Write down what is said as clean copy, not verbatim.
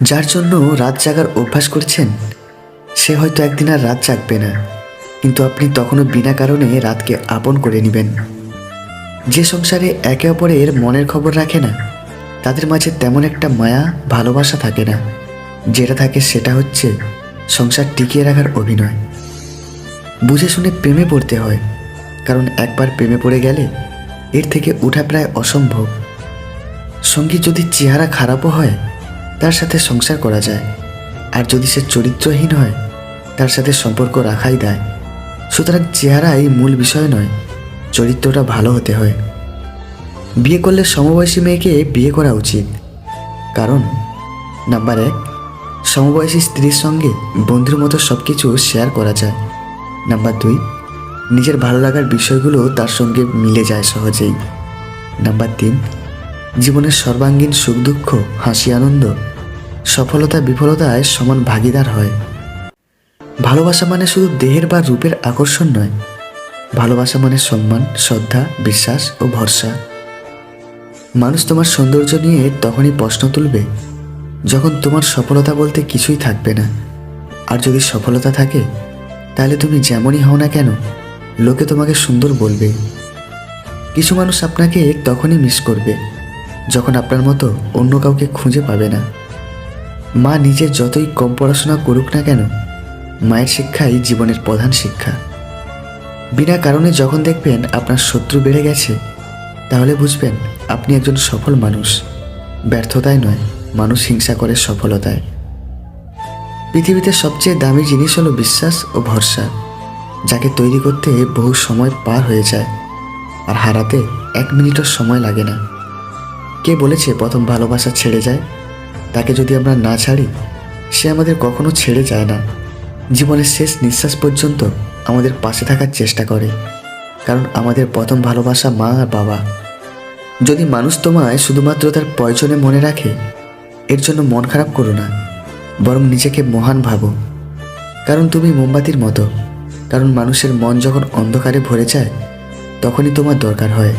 যার জন্য রাত জাগার অভ্যাস করছেন সে হয়তো একদিন আর রাত জাগবে না, কিন্তু আপনি তখনও বিনা কারণে রাতকে আপন করে নেবেন। যে সংসারে একে অপরের মনের খবর রাখে না তাদের মাঝে তেমন একটা মায়া ভালোবাসা থাকে না। যেটা থাকে সেটা হচ্ছে সংসার টিকিয়ে রাখার অভিনয়। বুঝে শুনে প্রেমে পড়তে হয়, কারণ একবার প্রেমে পড়ে গেলে এর থেকে ওঠা প্রায় অসম্ভব। সঙ্গী যদি চেহারা খারাপও হয় তার সাথে সংসার করা যায়, আর যদি সে চরিত্রহীন হয় তার সাথে সম্পর্ক রাখাই দায়। সুতরাং চেহারাই মূল বিষয় নয়, চরিত্রটা ভালো হতে হয়। বিয়ে করলে সমবয়সী মেয়েকে বিয়ে করা উচিত, কারণ নাম্বার 1, সমবয়সী স্ত্রীর সঙ্গে বন্ধুর মতো সব কিছু শেয়ার করা যায়। নাম্বার 2, নিজের ভালো লাগার বিষয়গুলো তার সঙ্গে মিলে যায় সহজেই। নাম্বার 3, জীবনের সর্বাঙ্গীন সুখ দুঃখ, হাসি আনন্দ, সফলতা বিফলতায় সমান ভাগিদার হয়। ভালোবাসা মানে শুধু দেহের বা রূপের আকর্ষণ নয়, ভালোবাসা মানে সম্মান, শ্রদ্ধা, বিশ্বাস ও ভরসা। মানুষ তোমার সৌন্দর্য নিয়ে তখনই প্রশ্ন তুলবে যখন তোমার সফলতা বলতে কিছুই থাকবে না। আর যদি সফলতা থাকে তাহলে তুমি যেমনই হও না কেন লোকে তোমাকে সুন্দর বলবে। কিছু মানুষ আপনাকে তখনই মিস করবে যখন আপনার মতো অন্য কাউকে খুঁজে পাবে না। মা নিজের যতই কম পড়াশোনা করুক না কেন, মায়ের শিক্ষাই জীবনের প্রধান শিক্ষা। বিনা কারণে যখন দেখবেন আপনার শত্রু বেড়ে গেছে, তাহলে বুঝবেন আপনি একজন সফল মানুষ। ব্যর্থতায় নয়, মানুষ হিংসা করে সফলতায়। পৃথিবীতে সবচেয়ে দামি জিনিস হলো বিশ্বাস ও ভরসা, যাকে তৈরি করতে বহু সময় পার হয়ে যায় আর হারাতে 1 মিনিটও সময় লাগে না। কে বলেছে প্রথম ভালোবাসা ছেড়ে যায়? তাকে যদি আমরা না ছাড়ি, সে আমাদের কখনো ছেড়ে যায় না। জীবনের শেষ নিঃশ্বাস পর্যন্ত আমাদের পাশে থাকার চেষ্টা করে, কারণ আমাদের প্রথম ভালোবাসা মা আর বাবা। যদি মানুষ তোমায় শুধুমাত্র তার প্রয়োজনে মনে রাখে, এর জন্য মন খারাপ করো না, বরং নিজেকে মহান ভাবো। কারণ তুমি মোমবাতির মতো, কারণ মানুষের মন যখন অন্ধকারে ভরে যায় তখনই তোমার দরকার হয়।